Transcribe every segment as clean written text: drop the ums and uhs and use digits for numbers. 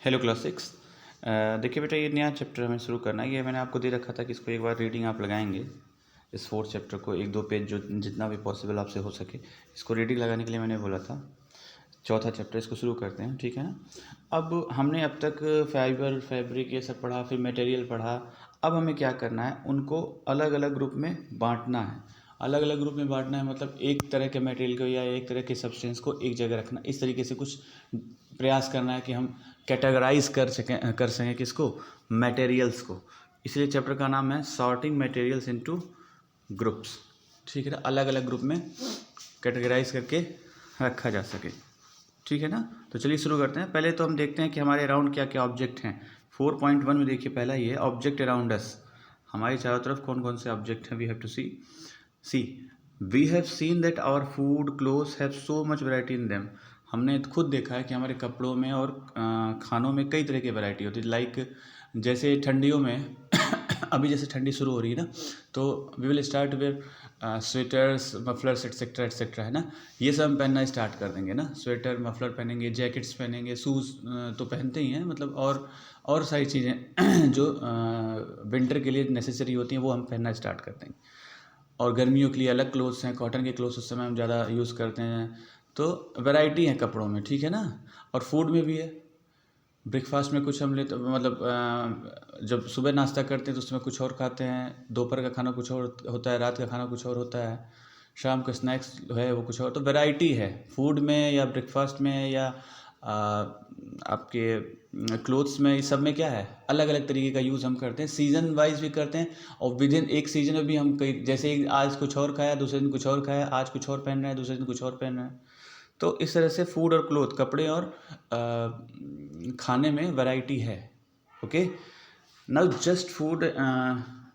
Hello class 6। देखिए बेटा, ये नया चैप्टर हमें शुरू करना है। ये मैंने आपको दे रखा था कि इसको एक बार रीडिंग आप लगाएंगे, इस 4th चैप्टर को 1-2 पेज जो जितना भी पॉसिबल आपसे हो सके इसको रीडिंग लगाने के लिए मैंने बोला था। 4था चैप्टर इसको शुरू करते हैं, ठीक है ना। अब हमने अब तक फाइबर, फैब्रिक ये सब पढ़ा, फिर मटेरियल पढ़ा। अब हमें क्या करना है, उनको अलग अलग ग्रुप में बांटना है। अलग अलग ग्रुप में बांटना है मतलब एक तरह के मटेरियल को या एक तरह के सब्सटेंस को एक जगह रखना। इस तरीके से कुछ प्रयास करना है कि हम कैटेगराइज कर सकें किसको, मटेरियल्स को। इसलिए चैप्टर का नाम है सॉर्टिंग मटेरियल्स इनटू ग्रुप्स, ठीक है ना। अलग अलग ग्रुप में कैटेगराइज करके रखा जा सके, ठीक है ना। तो चलिए शुरू करते हैं। पहले तो हम देखते हैं कि हमारे अराउंड क्या क्या ऑब्जेक्ट हैं। 4.1 में देखिए पहला ये ऑब्जेक्ट अराउंड अस। हमारी चारों तरफ कौन कौन से ऑब्जेक्ट हैं, we have to see we have seen that our food clothes have so much variety in them. हमने खुद देखा है कि हमारे कपड़ों में और खानों में कई तरह की वैरायटी होती है। लाइक जैसे ठंडियों में अभी जैसे ठंडी शुरू हो रही है ना, तो we will start with sweaters, mufflers etcetera etcetera, है ना। ये सब हम पहनना स्टार्ट कर देंगे ना। स्वेटर, मफलर पहनेंगे, जैकेट्स पहनेंगे, शूज़ तो पहनते ही हैं, मतलब और सारी चीज़ें जो विंटर के लिए नेसेसरी होती हैं वो हम पहनना स्टार्ट कर देंगे। और गर्मियों के लिए अलग क्लोथ्स हैं, कॉटन के क्लोथ्स उस समय हम ज़्यादा यूज़ करते हैं। तो वैरायटी है कपड़ों में, ठीक है ना। और फूड में भी है। ब्रेकफास्ट में कुछ हम लेते, मतलब जब सुबह नाश्ता करते हैं तो उसमें कुछ और खाते हैं, दोपहर का खाना कुछ और होता है, रात का खाना कुछ और होता है, शाम का स्नैक्स है वो कुछ और। तो वैरायटी है फूड में या ब्रेकफास्ट में या आपके क्लोथ्स में। इस सब में क्या है, अलग अलग तरीके का यूज़ हम करते हैं। सीज़न वाइज भी करते हैं और विद इन एक सीज़न में भी हम कई, जैसे आज कुछ और खाया, दूसरे दिन कुछ और खाया, आज कुछ और पहन रहे हैं, दूसरे दिन कुछ और पहन रहे हैं। तो इस तरह से फूड और क्लोथ, कपड़े और खाने में वैरायटी है। Okay, now just food,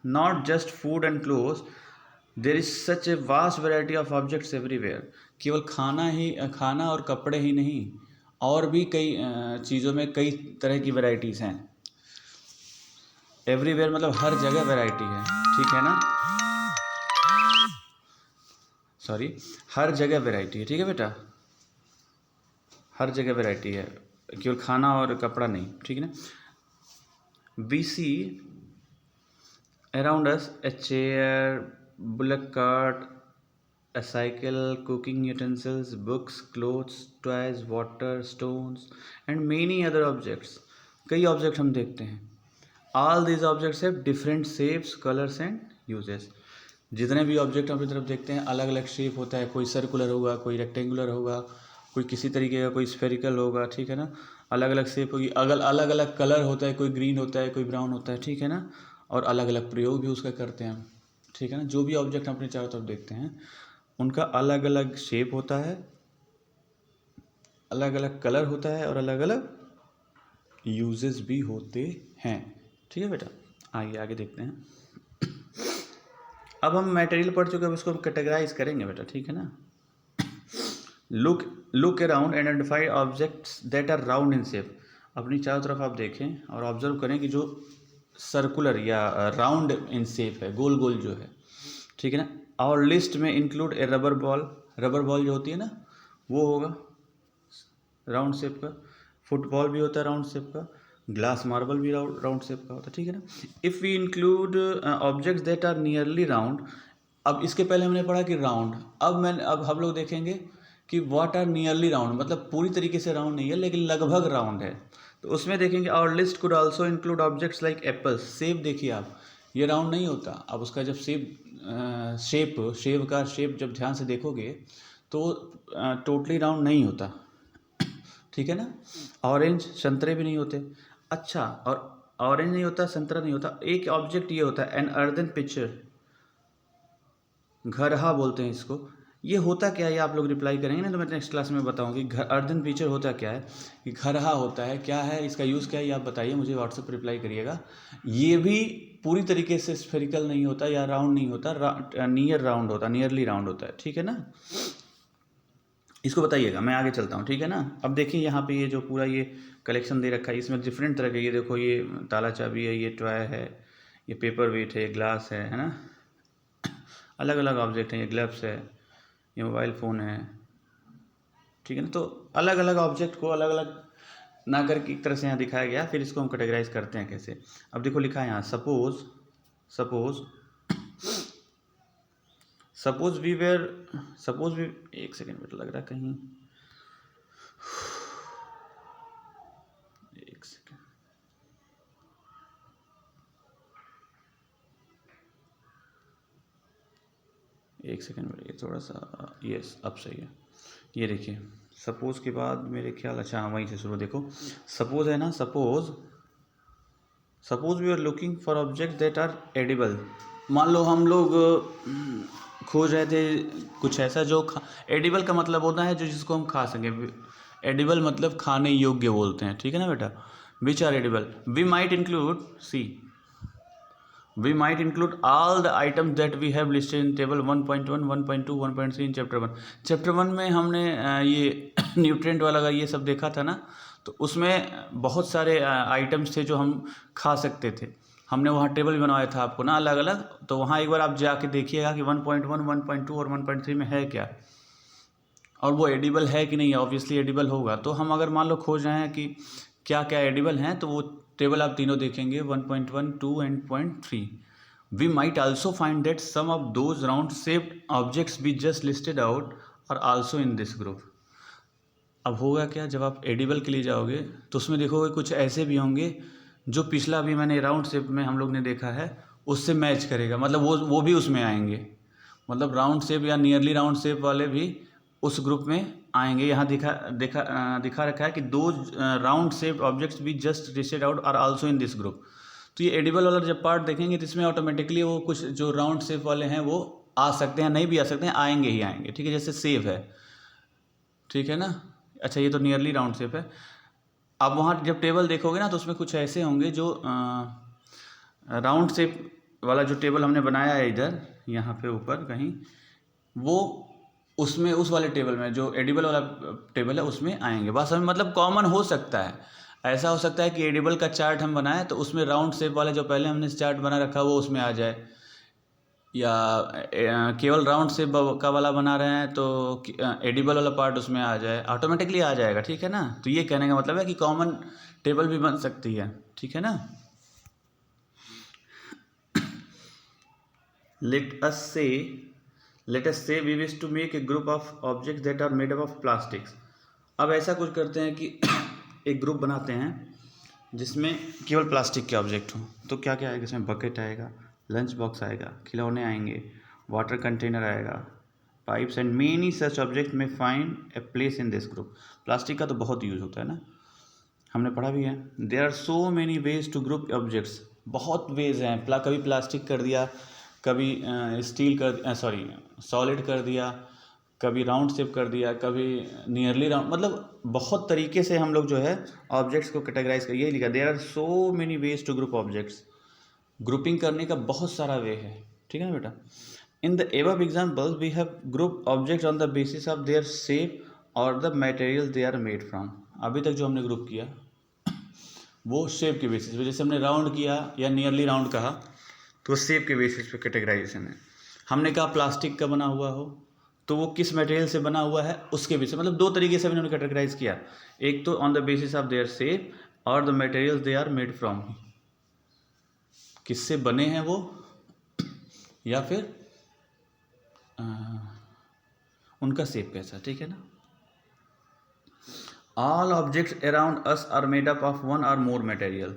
not just food and clothes, there is such a vast variety of objects everywhere. केवल खाना और कपड़े ही नहीं, और भी कई चीज़ों में कई तरह की वैरायटीज़ हैं। एवरीवेयर मतलब हर जगह वैरायटी है, ठीक है ना। सॉरी, हर जगह वैरायटी है, ठीक है बेटा। हर जगह वैरायटी है, केवल खाना और कपड़ा नहीं, ठीक है ना। We see around us a chair, bullock cart, a cycle, cooking utensils, books, clothes, toys, water, stones and many other objects. कई ऑब्जेक्ट हम देखते हैं। All these objects have different shapes, colors and uses. जितने भी object हम अपनी तरफ देखते हैं अलग अलग शेप होता है। कोई सर्कुलर होगा, कोई रेक्टेंगुलर होगा, कोई किसी तरीके का, कोई स्फेरिकल होगा, ठीक है ना। अलग अलग शेप होगी, अलग अलग कलर होता है, कोई ग्रीन होता है, कोई ब्राउन होता है, ठीक है ना। और अलग अलग प्रयोग भी उसका करते हैं हम, ठीक है ना। जो भी ऑब्जेक्ट हम अपने चारों तरफ देखते हैं उनका अलग अलग शेप होता है, अलग अलग कलर होता है और अलग अलग यूजेस भी होते हैं, ठीक है बेटा। आइए आगे देखते हैं। अब हम मटेरियल पढ़ चुके हैं, उसको हम कैटेगराइज करेंगे बेटा, ठीक है ना। Look around and identify objects that are round in shape. अपनी चारों तरफ आप देखें और ऑब्जर्व करें कि जो सर्कुलर या राउंड इन शेप है, गोल गोल जो है, ठीक है ना। और लिस्ट में इंक्लूड ए रबर बॉल। रबर बॉल जो होती है ना वो होगा राउंड शेप का। फुटबॉल भी होता है राउंड शेप का। ग्लास मार्बल भी राउंड शेप का होता है, ठीक है ना। If we include objects that are nearly round. अब इसके पहले हमने पढ़ा कि राउंड, अब हम लोग देखेंगे कि व्हाट आर नियरली राउंड, मतलब पूरी तरीके से राउंड नहीं है लेकिन लगभग राउंड है। तो उसमें देखेंगे our list could also include objects like apples. सेब देखिए आप, ये राउंड नहीं होता। अब उसका जब सेब का शेप जब ध्यान से देखोगे तो टोटली राउंड नहीं होता, ठीक है ना। ऑरेंज, संतरे भी नहीं होते। अच्छा, और ऑरेंज नहीं होता, संतरा नहीं होता। एक ऑब्जेक्ट ये होता है एन अर्दन पिक्चर, घरहा बोलते हैं इसको। ये होता क्या है, ये आप लोग रिप्लाई करेंगे ना तो मैं नेक्स्ट क्लास में बताऊंगी। अर्दन पिक्चर होता क्या है, कि घरहा होता है, क्या है इसका यूज़, क्या है ये आप बताइए, मुझे व्हाट्सएप पर रिप्लाई करिएगा। ये भी पूरी तरीके से स्फेरिकल नहीं होता या राउंड नहीं होता, नियर राउंड होता, नियरली राउंड होता है, ठीक है ना। इसको बताइएगा, मैं आगे चलता हूँ, ठीक है ना। अब देखिए यहाँ पे ये जो पूरा ये कलेक्शन दे रखा है, इसमें डिफरेंट तरह के, ये देखो ये ताला चाबी है, ये टॉय है, ये पेपर वेट है, ये ग्लास है ना। अलग अलग ऑब्जेक्ट हैं, ये ग्लव्स है, ये मोबाइल फ़ोन है, ठीक है ना। तो अलग अलग ऑब्जेक्ट को अलग अलग ना करके एक तरह से यहाँ दिखाया गया, फिर इसको हम कैटेगराइज करते हैं कैसे। अब देखो लिखा है यहाँ सपोज वी, एक सेकेंड में तो लग रहा है कहीं, एक सेकेंड, में ये थोड़ा सा, यस अब सही है। ये देखिए सपोज के बाद मेरे ख्याल, अच्छा हाँ वहीं से शुरू, देखो सपोज है ना, suppose we are looking for object that are edible. मान लो हम लोग खोज रहे थे कुछ ऐसा जो एडिबल का मतलब होता है जो जिसको हम खा सकें। एडिबल मतलब खाने योग्य बोलते हैं, ठीक है ना बेटा। Which are edible, we might include we might include all the items that we have listed in table 1.1, 1.2, 1.3 in chapter 1। Chapter 1 में हमने ये न्यूट्रिएंट वाला ये सब देखा था ना, तो उसमें बहुत सारे आइटम्स थे जो हम खा सकते थे। हमने वहाँ टेबल भी बनवाया था आपको ना अलग अलग, तो वहाँ एक बार आप जाके देखिएगा कि 1.1, 1.2 और 1.3 में है क्या, और वो एडिबल है कि नहीं है। ऑब्वियसली एडिबल होगा। तो हम अगर मान लो खोज रहे हैं कि क्या क्या एडिबल हैं, तो वो टेबल आप तीनों देखेंगे 1.1, 2 and 0.3। We might also find that some of those round shaped objects we just listed out are also in this group. अब होगा क्या, जब आप एडिबल के लिए जाओगे तो उसमें देखोगे कुछ ऐसे भी होंगे जो पिछला भी मैंने राउंड शेप में हम लोग ने देखा है उससे मैच करेगा, मतलब वो भी उसमें आएंगे। मतलब राउंड शेप या नियरली राउंड शेप वाले भी उस ग्रुप में आएंगे। यहाँ दिखा रखा है कि दो राउंड शेप ऑब्जेक्ट्स भी just listed out are also in this group. तो ये एडिबल वाला जब पार्ट देखेंगे तो इसमें ऑटोमेटिकली वो कुछ जो राउंड शेप वाले हैं वो आ सकते हैं, नहीं भी आ सकते हैं, आएंगे ही आएंगे, ठीक है। जैसे सेब है, ठीक है ना। अच्छा ये तो नियरली राउंड शेप है। अब वहाँ जब टेबल देखोगे ना तो उसमें कुछ ऐसे होंगे जो राउंड शेप वाला जो टेबल हमने बनाया है इधर यहाँ पे ऊपर कहीं, वो उसमें उस वाले टेबल में जो एडिबल वाला टेबल है उसमें आएंगे। बस हमें मतलब कॉमन हो सकता है, ऐसा हो सकता है कि एडिबल का चार्ट हम बनाएं तो उसमें राउंड शेप वाला जो पहले हमने चार्ट बना रखा वो उसमें आ जाए, या केवल राउंड शेप का वाला बना रहे हैं तो एडिबल वाला पार्ट उसमें आ जाए, ऑटोमेटिकली आ जाएगा, ठीक है ना। तो ये कहने का मतलब है कि कॉमन टेबल भी बन सकती है, ठीक है ना। let us say we wish to make a group of objects that are made up of plastics। अब ऐसा कुछ करते हैं कि एक ग्रुप बनाते हैं जिसमें केवल प्लास्टिक के ऑब्जेक्ट हों। तो क्या क्या आएगा इसमें, बकेट आएगा, लंच बॉक्स आएगा, खिलौने आएंगे, वाटर कंटेनर आएगा, pipes and many such object में find a place in this group. Plastic का तो बहुत यूज़ होता है ना, हमने पढ़ा भी है। There are so many ways to group objects, बहुत वेज हैं। कभी प्लास्टिक कर दिया, कभी स्टील कर सॉलिड कर दिया, कभी राउंड शेप कर दिया, कभी नियरली राउंड, मतलब बहुत तरीके से हम लोग जो है ऑब्जेक्ट्स को कैटेगराइज कर, यही लिखा there are so many ways to group objects. Grouping करने का बहुत सारा वे है, ठीक है ना बेटा। In the above example we have group object on the basis of their shape और the material they are made from. अभी तक जो हमने ग्रुप किया वो शेप के बेसिस पे, जैसे हमने राउंड किया या नियरली राउंड कहा तो शेप के बेसिस पे कैटेगराइजेशन है। हमने कहा प्लास्टिक का बना हुआ हो तो वो किस मटेरियल से बना हुआ है उसके बेसिस, मतलब दो तरीके से हमने कैटेगराइज किया। एक तो on the basis of their shape और the material they are made from, किससे बने हैं वो, या फिर उनका शेप कैसा, ठीक है ना। All objects around us are made up of one और मोर मटेरियल।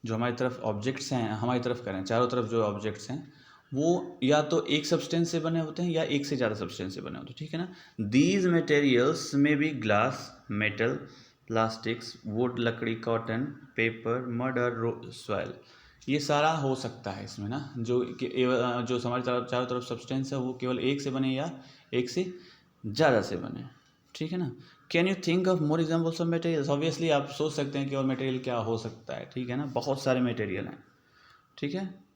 जो हमारी तरफ ऑब्जेक्ट्स हैं, हमारी तरफ करें चारों तरफ जो ऑब्जेक्ट्स हैं वो या तो एक सब्सटेंस से बने होते हैं या एक से ज़्यादा सब्सटेंस से बने होते हैं, ठीक है ना। दीज मटेरियल्स में be glass, metal, plastics, wood, लकड़ी, कॉटन, पेपर, मड और सॉइल। ये सारा हो सकता है इसमें ना, जो हमारी चारों तरफ सब्सटेंस है वो केवल एक से बने या एक से ज़्यादा से बने, ठीक है ना। Can you think of more examples of materials. Obviously आप सोच सकते हैं कि और मटेरियल क्या हो सकता है, ठीक है ना। बहुत सारे मटेरियल हैं, ठीक है।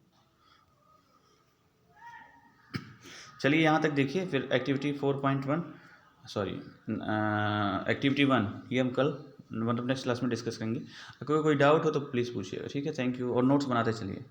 चलिए यहाँ तक देखिए, फिर एक्टिविटी 4.1 एक्टिविटी 1 ये हम कल मतलब नेक्स्ट क्लास में डिस्कस करेंगे। अगर कोई डाउट हो तो प्लीज़ पूछिएगा, ठीक है। Thank you. और नोट्स बनाते चलिए।